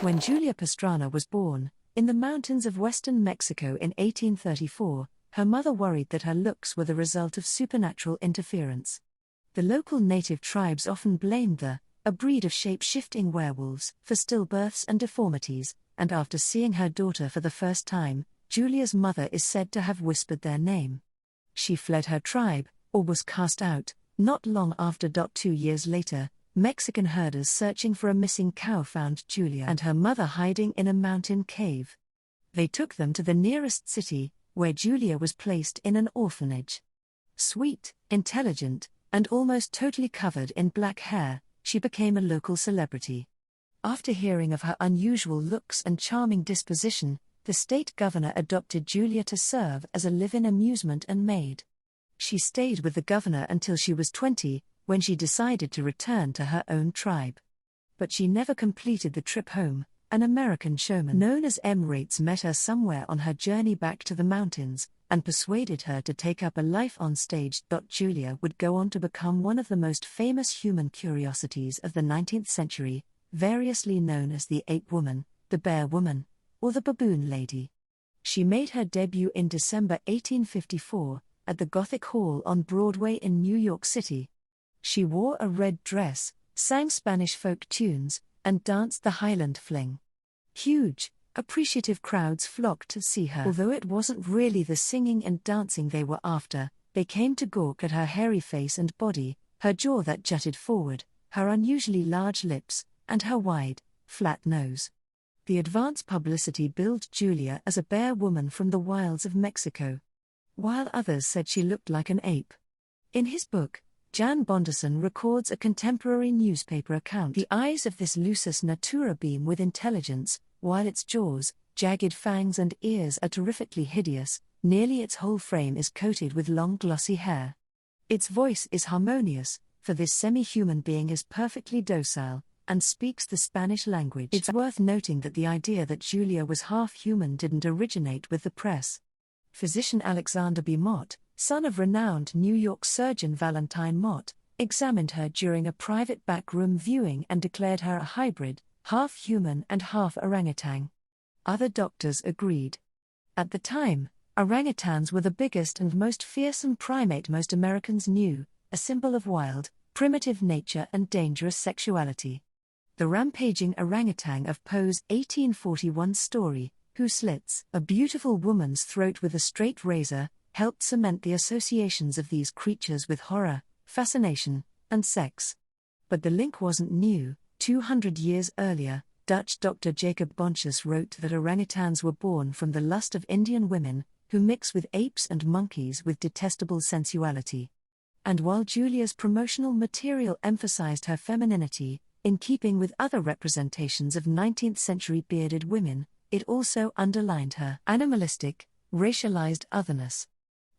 When Julia Pastrana was born, in the mountains of western Mexico in 1834, her mother worried that her looks were the result of supernatural interference. The local native tribes often blamed a breed of shape-shifting werewolves, for stillbirths and deformities, and after seeing her daughter for the first time, Julia's mother is said to have whispered their name. She fled her tribe, or was cast out, not long after. 2 years later, Mexican herders searching for a missing cow found Julia and her mother hiding in a mountain cave. They took them to the nearest city, where Julia was placed in an orphanage. Sweet, intelligent, and almost totally covered in black hair, she became a local celebrity. After hearing of her unusual looks and charming disposition, the state governor adopted Julia to serve as a live-in amusement and maid. She stayed with the governor until she was 20, when she decided to return to her own tribe. But she never completed the trip home. An American showman known as M. Rates met her somewhere on her journey back to the mountains, and persuaded her to take up a life on stage. Julia would go on to become one of the most famous human curiosities of the 19th century, variously known as the Ape Woman, the Bear Woman, or the Baboon Lady. She made her debut in December 1854, at the Gothic Hall on Broadway in New York City. She wore a red dress, sang Spanish folk tunes, and danced the Highland Fling. Huge, appreciative crowds flocked to see her. Although it wasn't really the singing and dancing they were after, they came to gawk at her hairy face and body, her jaw that jutted forward, her unusually large lips, and her wide, flat nose. The advance publicity billed Julia as a bear woman from the wilds of Mexico, while others said she looked like an ape. In his book, Jan Bonderson records a contemporary newspaper account. The eyes of this lusus natura beam with intelligence, while its jaws, jagged fangs and ears are terrifically hideous. Nearly its whole frame is coated with long glossy hair. Its voice is harmonious, for this semi-human being is perfectly docile, and speaks the Spanish language. It's worth noting that the idea that Julia was half-human didn't originate with the press. Physician Alexander B. Mott, son of renowned New York surgeon Valentine Mott, examined her during a private backroom viewing and declared her a hybrid, half-human and half-orangutan. Other doctors agreed. At the time, orangutans were the biggest and most fearsome primate most Americans knew, a symbol of wild, primitive nature and dangerous sexuality. The rampaging orangutan of Poe's 1841 story, Who Slits a Beautiful Woman's Throat with a Straight Razor, helped cement the associations of these creatures with horror, fascination, and sex. But the link wasn't new. 200 years earlier, Dutch Dr. Jacob Bontius wrote that orangutans were born from the lust of Indian women, who mix with apes and monkeys with detestable sensuality. And while Julia's promotional material emphasized her femininity, in keeping with other representations of 19th-century bearded women, it also underlined her animalistic, racialized otherness.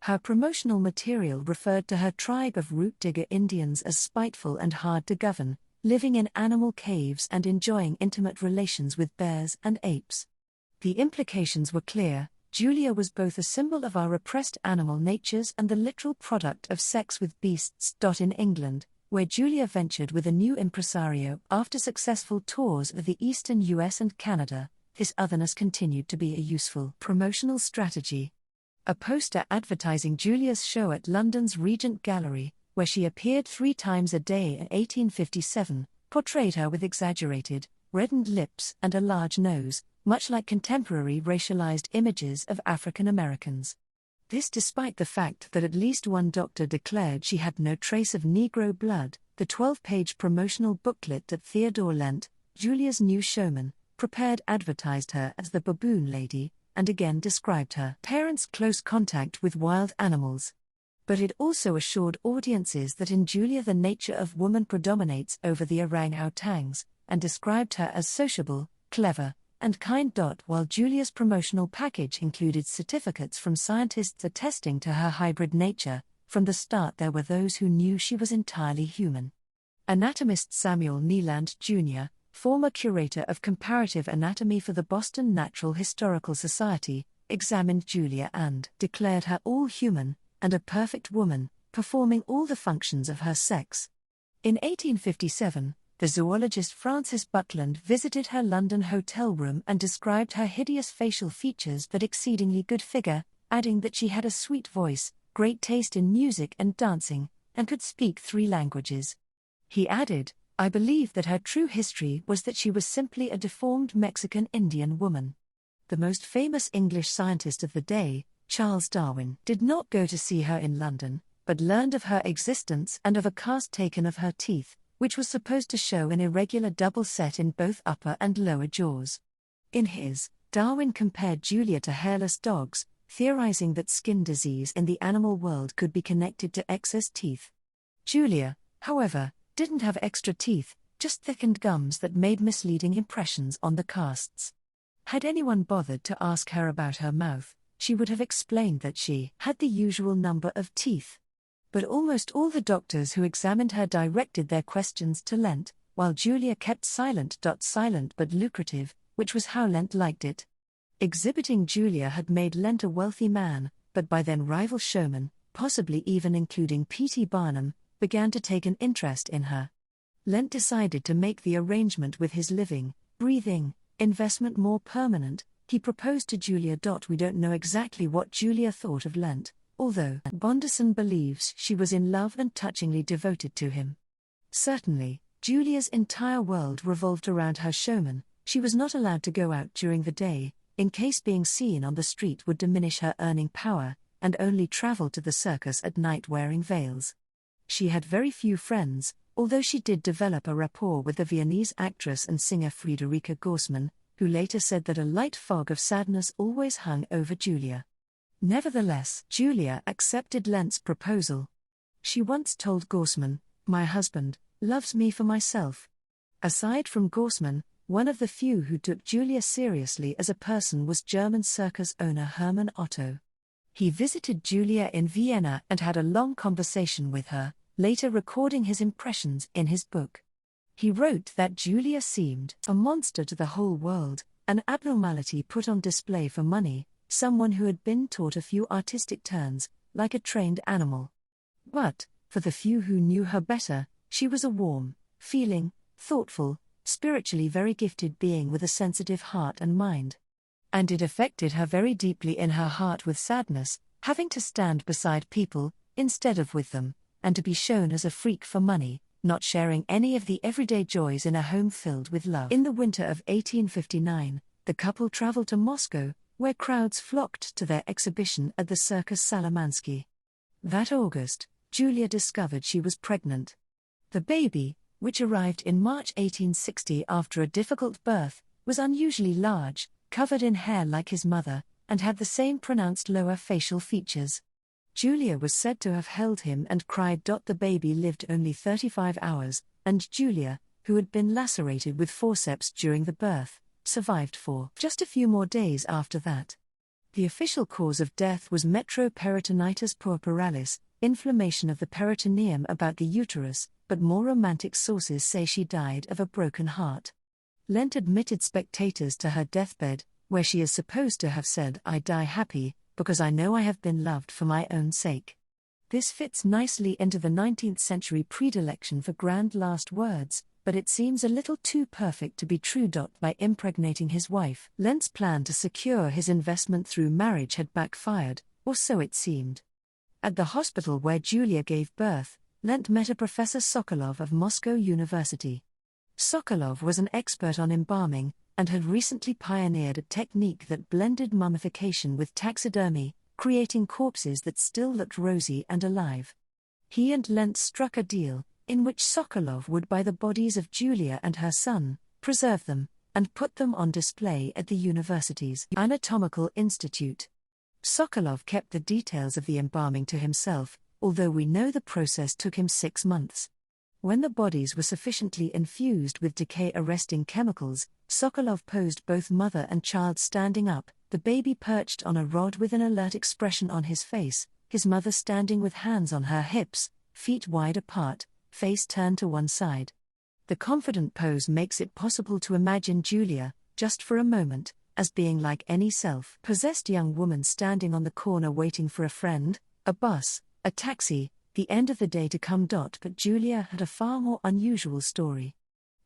Her promotional material referred to her tribe of root-digger Indians as spiteful and hard to govern, living in animal caves and enjoying intimate relations with bears and apes. The implications were clear. Julia was both a symbol of our repressed animal natures and the literal product of sex with beasts. In England, where Julia ventured with a new impresario after successful tours of the eastern US and Canada, this otherness continued to be a useful promotional strategy. A poster advertising Julia's show at London's Regent Gallery, where she appeared 3 times a day in 1857, portrayed her with exaggerated, reddened lips and a large nose, much like contemporary racialized images of African Americans. This despite the fact that at least one doctor declared she had no trace of Negro blood. The 12-page promotional booklet that Theodore Lent, Julia's new showman, prepared advertised her as the Baboon Lady, and again described her parents' close contact with wild animals. But it also assured audiences that in Julia the nature of woman predominates over the orangutans, and described her as sociable, clever, and kind. While Julia's promotional package included certificates from scientists attesting to her hybrid nature, from the start there were those who knew she was entirely human. Anatomist Samuel Neeland, Jr., former curator of comparative anatomy for the Boston Natural Historical Society, examined Julia and declared her all human, and a perfect woman, performing all the functions of her sex. In 1857, The zoologist Frances Butland visited her London hotel room and described her hideous facial features but exceedingly good figure, adding that she had a sweet voice, great taste in music and dancing, and could speak 3 languages. He added, "I believe that her true history was that she was simply a deformed Mexican Indian woman." The most famous English scientist of the day, Charles Darwin, did not go to see her in London, but learned of her existence and of a cast taken of her teeth, which was supposed to show an irregular double set in both upper and lower jaws. In his, Darwin compared Julia to hairless dogs, theorizing that skin disease in the animal world could be connected to excess teeth. Julia, however, didn't have extra teeth, just thickened gums that made misleading impressions on the casts. Had anyone bothered to ask her about her mouth, she would have explained that she had the usual number of teeth. But almost all the doctors who examined her directed their questions to Lent, while Julia kept silent. Silent but lucrative, which was how Lent liked it. Exhibiting Julia had made Lent a wealthy man, but by then rival showmen, possibly even including P.T. Barnum, began to take an interest in her. Lent decided to make the arrangement with his living, breathing, investment more permanent. He proposed to Julia. We don't know exactly what Julia thought of Lent, although Bonderson believes she was in love and touchingly devoted to him. Certainly, Julia's entire world revolved around her showman. She was not allowed to go out during the day, in case being seen on the street would diminish her earning power, and only traveled to the circus at night wearing veils. She had very few friends, although she did develop a rapport with the Viennese actress and singer Friederike Gorsman, who later said that a light fog of sadness always hung over Julia. Nevertheless, Julia accepted Lent's proposal. She once told Gorsman, "My husband loves me for myself." Aside from Gorsman, one of the few who took Julia seriously as a person was German circus owner Hermann Otto. He visited Julia in Vienna and had a long conversation with her, later recording his impressions in his book. He wrote that Julia seemed a monster to the whole world, an abnormality put on display for money, someone who had been taught a few artistic turns, like a trained animal. But, for the few who knew her better, she was a warm, feeling, thoughtful, spiritually very gifted being with a sensitive heart and mind. And it affected her very deeply in her heart with sadness, having to stand beside people, instead of with them, and to be shown as a freak for money, not sharing any of the everyday joys in a home filled with love. In the winter of 1859, the couple traveled to Moscow, where crowds flocked to their exhibition at the Circus Salamansky. That August, Julia discovered she was pregnant. The baby, which arrived in March 1860 after a difficult birth, was unusually large, covered in hair like his mother, and had the same pronounced lower facial features. Julia was said to have held him and cried. The baby lived only 35 hours, and Julia, who had been lacerated with forceps during the birth, survived for just a few more days after that. The official cause of death was metroperitonitis puerperalis, inflammation of the peritoneum about the uterus, but more romantic sources say she died of a broken heart. Lent admitted spectators to her deathbed, where she is supposed to have said, "I die happy, because I know I have been loved for my own sake." This fits nicely into the 19th century predilection for grand last words, but it seems a little too perfect to be true. By impregnating his wife, Lent's plan to secure his investment through marriage had backfired, or so it seemed. At the hospital where Julia gave birth, Lent met a Professor Sokolov of Moscow University. Sokolov was an expert on embalming, and had recently pioneered a technique that blended mummification with taxidermy, creating corpses that still looked rosy and alive. He and Lent struck a deal, in which Sokolov would buy the bodies of Julia and her son, preserve them, and put them on display at the university's Anatomical Institute. Sokolov kept the details of the embalming to himself, although we know the process took him 6 months. When the bodies were sufficiently infused with decay-arresting chemicals, Sokolov posed both mother and child standing up, the baby perched on a rod with an alert expression on his face, his mother standing with hands on her hips, feet wide apart, face turned to one side. The confident pose makes it possible to imagine Julia, just for a moment, as being like any self-possessed young woman standing on the corner waiting for a friend, a bus, a taxi, the end of the day to come. But Julia had a far more unusual story.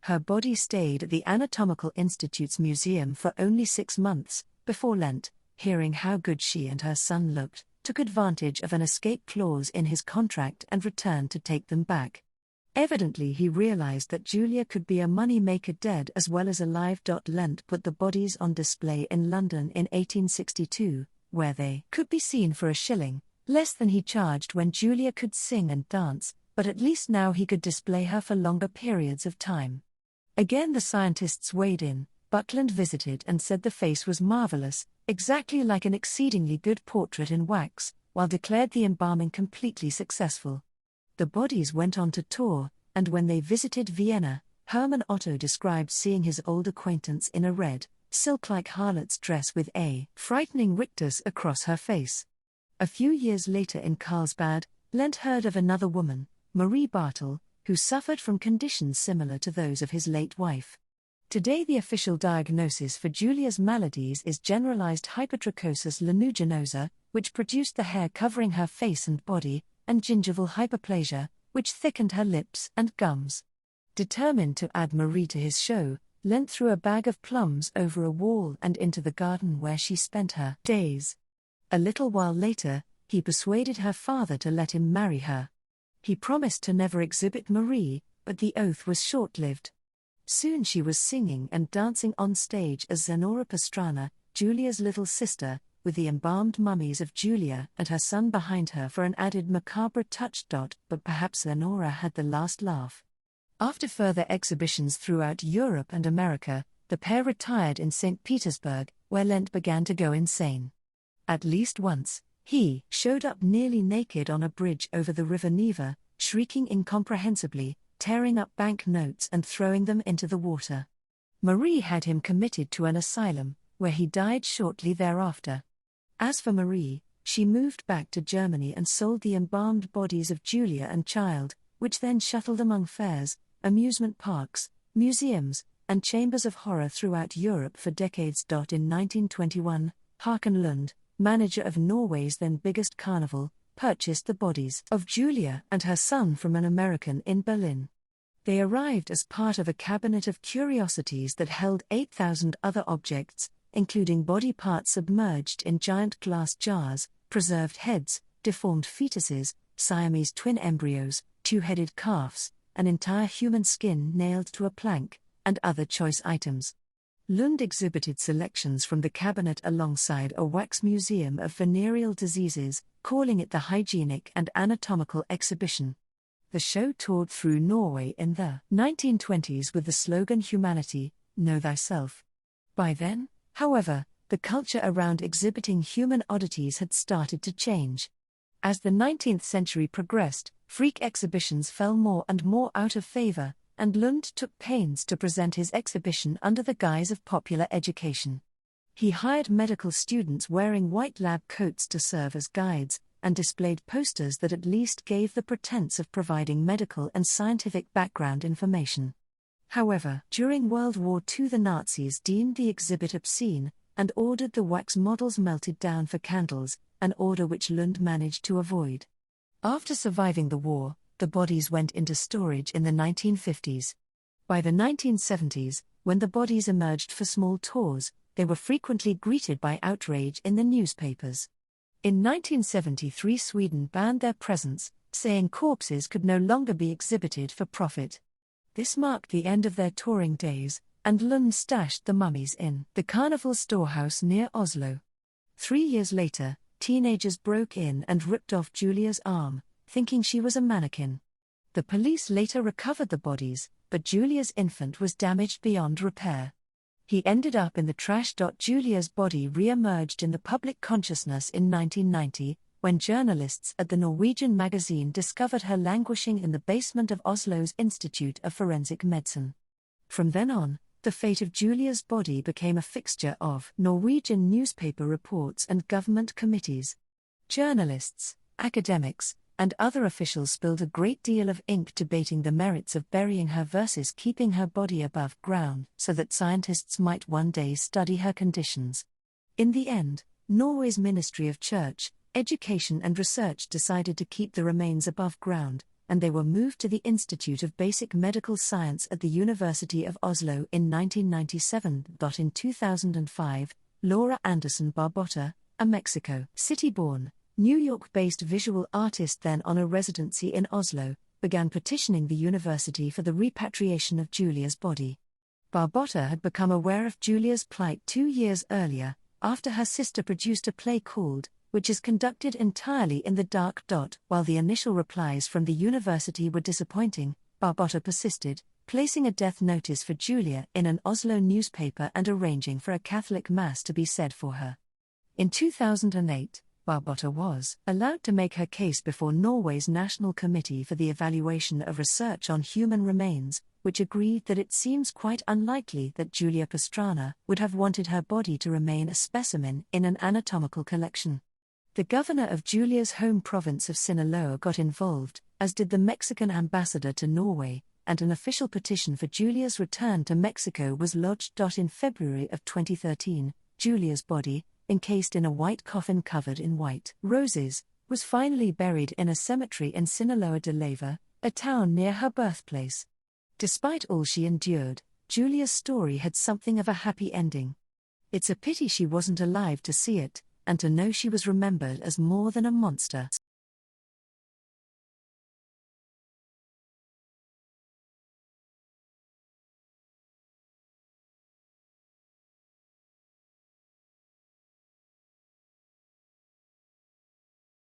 Her body stayed at the Anatomical Institute's museum for only 6 months, before Lent, hearing how good she and her son looked, took advantage of an escape clause in his contract and returned to take them back. Evidently he realized that Julia could be a money-maker dead as well as alive. Lent put the bodies on display in London in 1862, where they could be seen for £1, less than he charged when Julia could sing and dance, but at least now he could display her for longer periods of time. Again the scientists weighed in. Buckland visited and said the face was marvelous, exactly like an exceedingly good portrait in wax, while declared the embalming completely successful. The bodies went on to tour, and when they visited Vienna, Hermann Otto described seeing his old acquaintance in a red, silk-like harlot's dress with a frightening rictus across her face. A few years later in Carlsbad, Lent heard of another woman, Marie Bartel, who suffered from conditions similar to those of his late wife. Today the official diagnosis for Julia's maladies is generalized hypertrichosis lanuginosa, which produced the hair covering her face and body, and gingival hyperplasia, which thickened her lips and gums. Determined to add Marie to his show, Lent threw a bag of plums over a wall and into the garden where she spent her days. A little while later, he persuaded her father to let him marry her. He promised to never exhibit Marie, but the oath was short-lived. Soon she was singing and dancing on stage as Zenora Pastrana, Julia's little sister, with the embalmed mummies of Julia and her son behind her for an added macabre touch. But perhaps Zenora had the last laugh. After further exhibitions throughout Europe and America, the pair retired in St. Petersburg, where Lent began to go insane. At least once, he showed up nearly naked on a bridge over the river Neva, shrieking incomprehensibly, tearing up bank notes and throwing them into the water. Marie had him committed to an asylum, where he died shortly thereafter. As for Marie, she moved back to Germany and sold the embalmed bodies of Julia and child, which then shuttled among fairs, amusement parks, museums, and chambers of horror throughout Europe for decades. In 1921, Håkon Lund, manager of Norway's then biggest carnival, purchased the bodies of Julia and her son from an American in Berlin. They arrived as part of a cabinet of curiosities that held 8,000 other objects, including body parts submerged in giant glass jars, preserved heads, deformed fetuses, Siamese twin embryos, two-headed calves, an entire human skin nailed to a plank, and other choice items. Lund exhibited selections from the cabinet alongside a wax museum of venereal diseases, calling it the Hygienic and Anatomical Exhibition. The show toured through Norway in the 1920s with the slogan Humanity, Know Thyself. By then, however, the culture around exhibiting human oddities had started to change. As the 19th century progressed, freak exhibitions fell more and more out of favor, and Lund took pains to present his exhibition under the guise of popular education. He hired medical students wearing white lab coats to serve as guides, and displayed posters that at least gave the pretense of providing medical and scientific background information. However, during World War II the Nazis deemed the exhibit obscene, and ordered the wax models melted down for candles, an order which Lund managed to avoid. After surviving the war, the bodies went into storage in the 1950s. By the 1970s, when the bodies emerged for small tours, they were frequently greeted by outrage in the newspapers. In 1973 Sweden banned their presence, saying corpses could no longer be exhibited for profit. This marked the end of their touring days, and Lund stashed the mummies in the Carnival storehouse near Oslo. 3 years later, teenagers broke in and ripped off Julia's arm, thinking she was a mannequin. The police later recovered the bodies, but Julia's infant was damaged beyond repair. He ended up in the trash. Julia's body re-emerged in the public consciousness in 1990, when journalists at the Norwegian magazine discovered her languishing in the basement of Oslo's Institute of Forensic Medicine. From then on, the fate of Julia's body became a fixture of Norwegian newspaper reports and government committees. Journalists, academics, and other officials spilled a great deal of ink debating the merits of burying her versus keeping her body above ground so that scientists might one day study her conditions. In the end, Norway's Ministry of Church, Education and Research decided to keep the remains above ground, and they were moved to the Institute of Basic Medical Science at the University of Oslo in 1997. In 2005, Laura Anderson Barbotta, a Mexico City-born, New York-based visual artist then on a residency in Oslo, began petitioning the university for the repatriation of Julia's body. Barbotta had become aware of Julia's plight 2 years earlier, after her sister produced a play called, which is conducted entirely in the dark. While the initial replies from the university were disappointing, Barbotta persisted, placing a death notice for Julia in an Oslo newspaper and arranging for a Catholic Mass to be said for her. In 2008, Barbotta was allowed to make her case before Norway's National Committee for the Evaluation of Research on Human Remains, which agreed that it seems quite unlikely that Julia Pastrana would have wanted her body to remain a specimen in an anatomical collection. The governor of Julia's home province of Sinaloa got involved, as did the Mexican ambassador to Norway, and an official petition for Julia's return to Mexico was lodged. In February of 2013, Julia's body, encased in a white coffin covered in white roses, was finally buried in a cemetery in Sinaloa de Leyva, a town near her birthplace. Despite all she endured, Julia's story had something of a happy ending. It's a pity she wasn't alive to see it, and to know she was remembered as more than a monster.